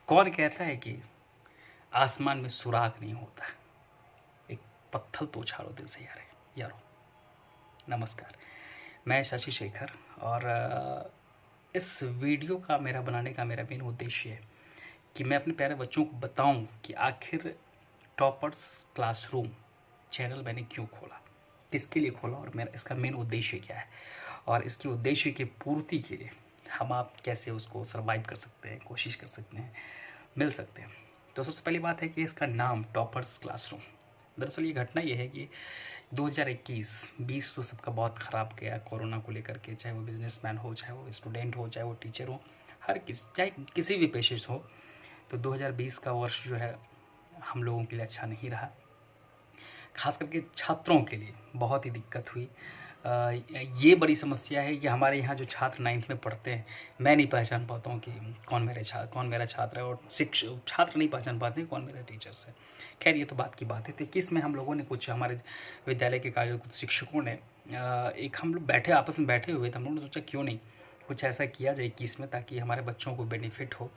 कौन कहता है कि आसमान में सुराग नहीं होता? एक पत्थर तो उछालो दिल से यारो। नमस्कार, मैं शशि शेखर और इस वीडियो का मेरा बनाने का मेरा मेन उद्देश्य है कि मैं अपने प्यारे बच्चों को बताऊं कि आखिर टॉपर्स क्लासरूम चैनल मैंने क्यों खोला, किसके लिए खोला और मेरा इसका मेन उद्देश्य क्या है और इसके उद्देश्य की पूर्ति के लिए हम आप कैसे उसको सर्वाइव कर सकते हैं, कोशिश कर सकते हैं, मिल सकते हैं। तो सबसे पहली बात है कि इसका नाम टॉपर्स क्लासरूम, दरअसल ये घटना ये है कि 2021-20 तो सबका बहुत ख़राब गया कोरोना को लेकर के, चाहे वो बिजनेसमैन हो, चाहे वो स्टूडेंट हो, चाहे वो टीचर हो, हर चाहे किसी भी पेशे से हो। तो 2020 का वर्ष जो है हम लोगों के लिए अच्छा नहीं रहा, खास करके छात्रों के लिए बहुत ही दिक्कत हुई। ये बड़ी समस्या है कि हमारे यहाँ जो छात्र 9th में पढ़ते हैं, मैं नहीं पहचान पाता हूँ कि कौन मेरा छात्र है, और छात्र नहीं पहचान पाते हैं कौन मेरा टीचर्स है। खैर ये तो बात की बात है। तो 21 में हम लोगों ने कुछ, हमारे विद्यालय के कार्य कुछ शिक्षकों ने एक, हम लोग बैठे आपस में बैठे हुए थे, हम लोगों ने सोचा क्यों नहीं कुछ ऐसा किया जाए 21 में, ताकि हमारे बच्चों को बेनिफिट हो।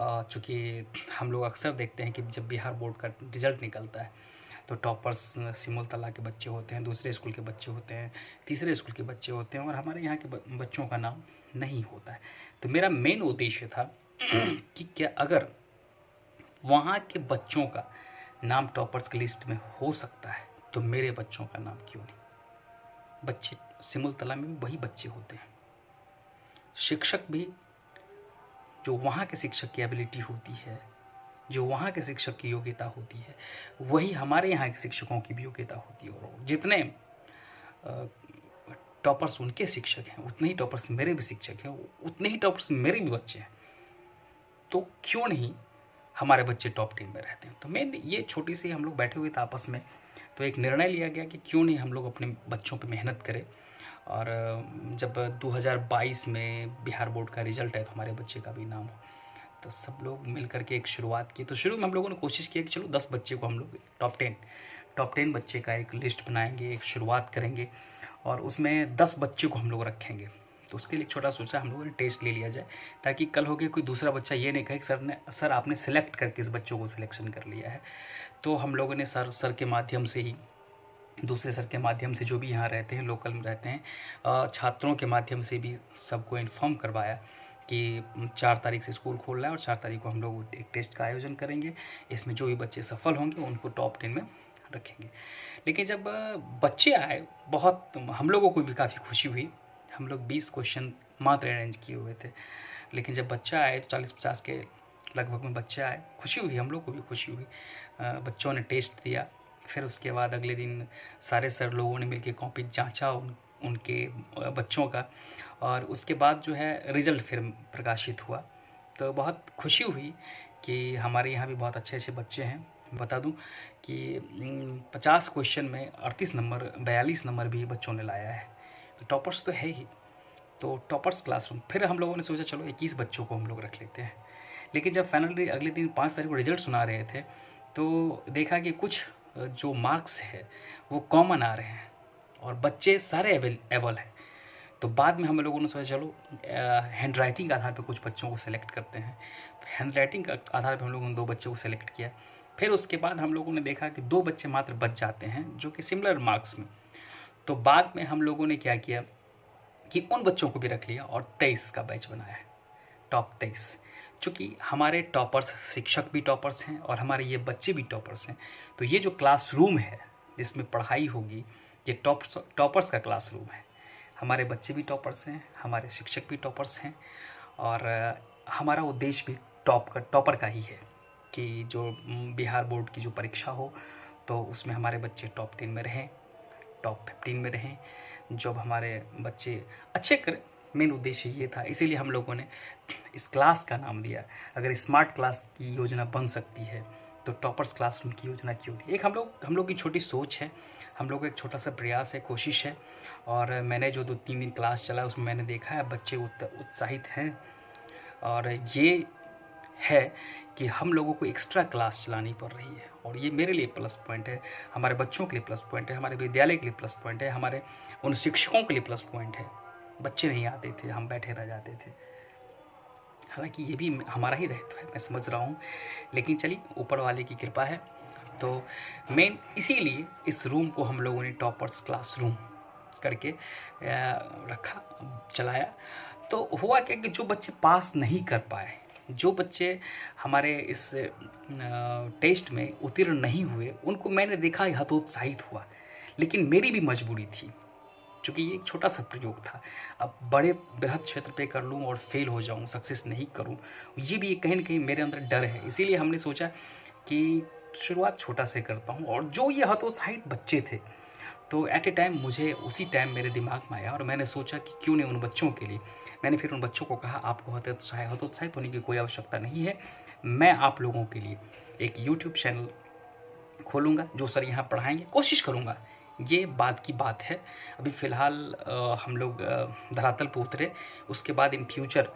चूँकि हम लोग अक्सर देखते हैं कि जब बिहार बोर्ड का रिजल्ट निकलता है तो टॉपर्स सिमुलतला के बच्चे होते हैं, दूसरे स्कूल के बच्चे होते हैं, तीसरे स्कूल के बच्चे होते हैं, और हमारे यहाँ के बच्चों का नाम नहीं होता है। तो मेरा मेन उद्देश्य था कि क्या अगर वहाँ के बच्चों का नाम टॉपर्स की लिस्ट में हो सकता है तो मेरे बच्चों का नाम क्यों नहीं। बच्चे सिमुलतला में भी वही बच्चे होते हैं, शिक्षक भी जो वहाँ के शिक्षक की एबिलिटी होती है, जो वहाँ के शिक्षक की योग्यता होती है, वही हमारे यहाँ के शिक्षकों की भी योग्यता होती है। और जितने टॉपर्स उनके शिक्षक हैं उतने ही टॉपर्स मेरे भी शिक्षक हैं, उतने ही टॉपर्स मेरे भी बच्चे हैं। तो क्यों नहीं हमारे बच्चे टॉप 10 में रहते हैं। तो मैं ये छोटी सी, हम लोग बैठे हुए थे आपस में, तो एक निर्णय लिया गया कि क्यों नहीं हम लोग अपने बच्चों पर मेहनत करें। और जब 2022 में बिहार बोर्ड का रिजल्ट है तो हमारे बच्चे का भी नाम हो, तो सब लोग मिल करके एक शुरुआत की। तो शुरू में हम लोगों ने कोशिश की कि चलो 10 बच्चे को हम लोग टॉप 10 बच्चे का एक लिस्ट बनाएंगे, एक शुरुआत करेंगे और उसमें 10 बच्चे को हम लोग रखेंगे। तो उसके लिए एक छोटा सोचा हम लोगों ने टेस्ट ले लिया जाए, ताकि कल हो गया कोई दूसरा बच्चा ये नहीं कहे कि सर आपने सेलेक्ट करके इस बच्चों को सिलेक्शन कर लिया है। तो हम लोगों ने सर के माध्यम से ही, दूसरे सर के माध्यम से, जो भी यहाँ रहते हैं, लोकल में रहते हैं, छात्रों के माध्यम से भी सबको इन्फॉर्म करवाया कि 4 तारीख से स्कूल खोल रहा है और 4 तारीख को हम लोग एक टेस्ट का आयोजन करेंगे। इसमें जो भी बच्चे सफल होंगे उनको टॉप 10 में रखेंगे। लेकिन जब बच्चे आए, बहुत हम लोगों को भी काफ़ी खुशी हुई। हम लोग 20 क्वेश्चन मात्र अरेंज किए हुए थे, लेकिन जब बच्चा आए तो 40-50 के लगभग में बच्चे आए। खुशी हुई, हम लोग को भी खुशी हुई। बच्चों ने टेस्ट दिया, फिर उसके बाद अगले दिन सारे सर लोगों ने मिलकर कॉपी जांचा उनके बच्चों का, और उसके बाद जो है रिज़ल्ट फिर प्रकाशित हुआ। तो बहुत खुशी हुई कि हमारे यहाँ भी बहुत अच्छे अच्छे बच्चे हैं। बता दूं कि 50 क्वेश्चन में 38 नंबर, 42 नंबर भी बच्चों ने लाया है। तो टॉपर्स तो है ही। तो टॉपर्स क्लासरूम, फिर हम लोगों ने सोचा चलो 21 बच्चों को हम लोग रख लेते हैं। लेकिन जब फाइनली अगले दिन 5 तारीख को रिजल्ट सुना रहे थे तो देखा कि कुछ जो मार्क्स है वो कॉमन आ रहे हैं और बच्चे सारे एबल हैं। तो बाद में हम लोगों ने सोचा चलो हैंड राइटिंग के आधार पर कुछ बच्चों को सेलेक्ट करते हैं। हैंड राइटिंग के आधार पर हम लोगों ने 2 बच्चों को सेलेक्ट किया। फिर उसके बाद हम लोगों ने देखा कि 2 बच्चे मात्र बच जाते हैं जो कि सिमिलर मार्क्स में। तो बाद में हम लोगों ने क्या किया कि उन बच्चों को भी रख लिया और 23 का बैच बनाया है, टॉप 23। चूँकि हमारे टॉपर्स शिक्षक भी टॉपर्स हैं और हमारे ये बच्चे भी टॉपर्स हैं, तो ये जो क्लासरूम है जिसमें पढ़ाई होगी, ये टॉपर्स का क्लासरूम है। हमारे बच्चे भी टॉपर्स हैं, हमारे शिक्षक भी टॉपर्स हैं, और हमारा उद्देश्य भी टॉपर का ही है कि जो बिहार बोर्ड की जो परीक्षा हो तो उसमें हमारे बच्चे टॉप 10 में रहें, टॉप 15 में रहें, जब हमारे बच्चे अच्छे करें। मेन उद्देश्य ये था, इसीलिए हम लोगों ने इस क्लास का नाम दिया। अगर स्मार्ट क्लास की योजना बन सकती है तो टॉपर्स क्लासरूम की योजना क्यों नहीं। एक हम लोग की छोटी सोच है, हम लोग का एक छोटा सा प्रयास है, कोशिश है। और मैंने जो 2-3 दिन क्लास चला उसमें मैंने देखा है बच्चे उत्साहित हैं, और ये है कि हम लोगों को एक्स्ट्रा क्लास चलानी पड़ रही है, और ये मेरे लिए प्लस पॉइंट है, हमारे बच्चों के लिए प्लस पॉइंट है, हमारे विद्यालय के लिए प्लस पॉइंट है, हमारे उन शिक्षकों के लिए प्लस पॉइंट है। बच्चे नहीं आते थे, हम बैठे रह जाते थे, हालांकि ये भी हमारा ही दायित्व है, मैं समझ रहा हूँ, लेकिन चलिए ऊपर वाले की कृपा है। तो मेन इसीलिए इस रूम को हम लोगों ने टॉपर्स क्लासरूम करके रखा, चलाया। तो हुआ क्या कि जो बच्चे पास नहीं कर पाए, जो बच्चे हमारे इस टेस्ट में उत्तीर्ण नहीं हुए, उनको मैंने देखा हतोत्साहित हुआ। लेकिन मेरी भी मजबूरी थी, चूँकि ये एक छोटा सा प्रयोग था। अब बड़े बृहद क्षेत्र पे कर लूँ और फेल हो जाऊँ, सक्सेस नहीं करूँ, ये भी कहीं न कहीं मेरे अंदर डर है। इसीलिए हमने सोचा कि शुरुआत छोटा से करता हूँ। और जो ये हतोत्साहित बच्चे थे, तो एट ए टाइम मुझे उसी टाइम मेरे दिमाग में आया और मैंने सोचा कि क्यों नहीं उन बच्चों के लिए, मैंने फिर उन बच्चों को कहा आपको हतोत्साहित होने की कोई आवश्यकता नहीं है। मैं आप लोगों के लिए एक यूट्यूब चैनल खोलूँगा, जो सर यहाँ पढ़ाएंगे, कोशिश करूँगा। ये बात की बात है, अभी फ़िलहाल हम लोग धरातल पे उतरे, उसके बाद इन फ्यूचर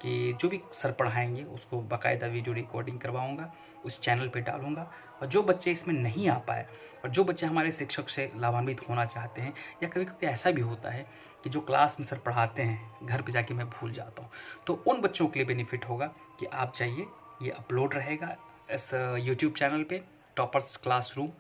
कि जो भी सर पढ़ाएंगे उसको बाकायदा वीडियो रिकॉर्डिंग करवाऊँगा, उस चैनल पे डालूँगा। और जो बच्चे इसमें नहीं आ पाए और जो बच्चे हमारे शिक्षक से लाभान्वित होना चाहते हैं, या कभी कभी ऐसा भी होता है कि जो क्लास में सर पढ़ाते हैं घर पे जाके मैं भूल जाता हूँ, तो उन बच्चों के लिए बेनिफिट होगा कि आप जाइए, ये अपलोड रहेगा इस यूट्यूब चैनल पे, टॉपर्स क्लासरूम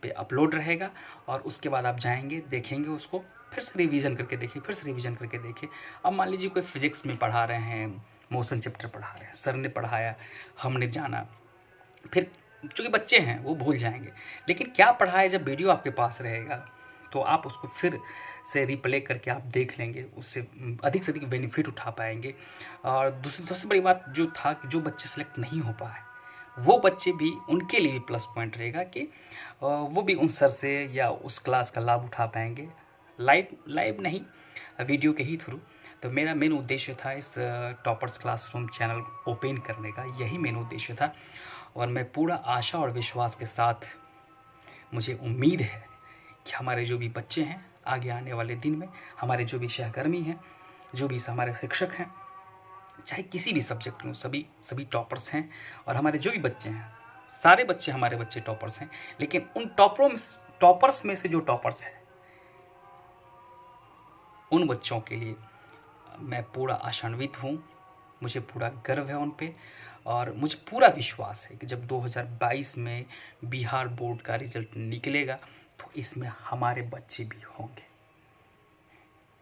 पे अपलोड रहेगा। और उसके बाद आप जाएंगे, देखेंगे उसको, फिर से रिवीजन करके देखिए, फिर से रिवीजन करके देखिए। अब मान लीजिए कोई फिजिक्स में पढ़ा रहे हैं, मोशन चैप्टर पढ़ा रहे हैं, सर ने पढ़ाया, हमने जाना, फिर चूँकि बच्चे हैं वो भूल जाएंगे, लेकिन क्या पढ़ा है जब वीडियो आपके पास रहेगा तो आप उसको फिर से रिप्ले करके आप देख लेंगे, उससे अधिक से अधिक बेनिफिट उठा पाएंगे। और दूसरी सबसे बड़ी बात जो था कि जो बच्चे सेलेक्ट नहीं हो पाए, वो बच्चे भी, उनके लिए भी प्लस पॉइंट रहेगा कि वो भी उन सर से या उस क्लास का लाभ उठा पाएंगे, लाइव नहीं, वीडियो के ही थ्रू। तो मेरा मेन उद्देश्य था इस टॉपर्स क्लासरूम चैनल ओपन करने का, यही मेन उद्देश्य था। और मैं पूरा आशा और विश्वास के साथ, मुझे उम्मीद है कि हमारे जो भी बच्चे हैं आगे आने वाले दिन में, हमारे जो भी सहकर्मी हैं, जो भी हमारे शिक्षक हैं, चाहे किसी भी सब्जेक्ट में, सभी टॉपर्स हैं। और हमारे जो भी बच्चे हैं, सारे बच्चे हमारे बच्चे टॉपर्स हैं। लेकिन उन टॉपर्स में से जो टॉपर्स हैं, उन बच्चों के लिए मैं पूरा आशान्वित हूँ, मुझे पूरा गर्व है उन पे। और मुझे पूरा विश्वास है कि जब 2022 में बिहार बोर्ड का रिजल्ट निकलेगा तो इसमें हमारे बच्चे भी होंगे।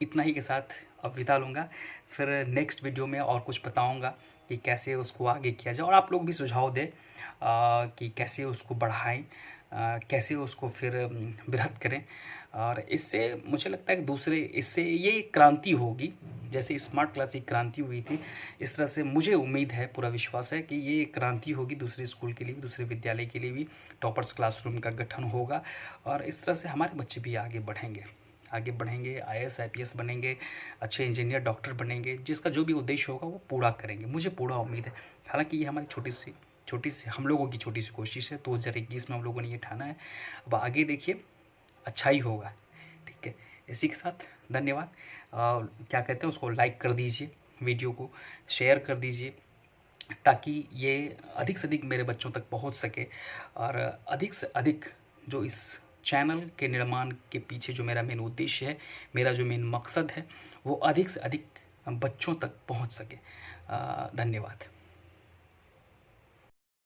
इतना ही के साथ अब विदा लूँगा, फिर नेक्स्ट वीडियो में और कुछ बताऊँगा कि कैसे उसको आगे किया जाए। और आप लोग भी सुझाव दें कि कैसे उसको बढ़ाएं, कैसे उसको फिर बृहद करें। और इससे मुझे लगता है कि इससे ये क्रांति होगी, जैसे स्मार्ट क्लास की क्रांति हुई थी, इस तरह से मुझे उम्मीद है, पूरा विश्वास है कि ये क्रांति होगी दूसरे स्कूल के लिए भी, दूसरे विद्यालय के लिए भी टॉपर्स क्लासरूम का गठन होगा। और इस तरह से हमारे बच्चे भी आगे बढ़ेंगे, IAS IPS बनेंगे, अच्छे इंजीनियर डॉक्टर बनेंगे, जिसका जो भी उद्देश्य होगा वो पूरा करेंगे, मुझे पूरा उम्मीद है। हालांकि ये हमारी छोटी सी हम लोगों की छोटी सी कोशिश है, 2021 में हम लोगों ने ये ठाना है। अब आगे देखिए, अच्छा ही होगा, ठीक है। इसी के साथ धन्यवाद। क्या कहते हैं, उसको लाइक कर दीजिए, वीडियो को शेयर कर दीजिए, ताकि ये अधिक से अधिक मेरे बच्चों तक पहुंच सके। और अधिक से अधिक जो इस चैनल के निर्माण के पीछे जो मेरा मेन उद्देश्य है, मेरा जो मेन मकसद है, वो अधिक से अधिक बच्चों तक पहुंच सके। धन्यवाद।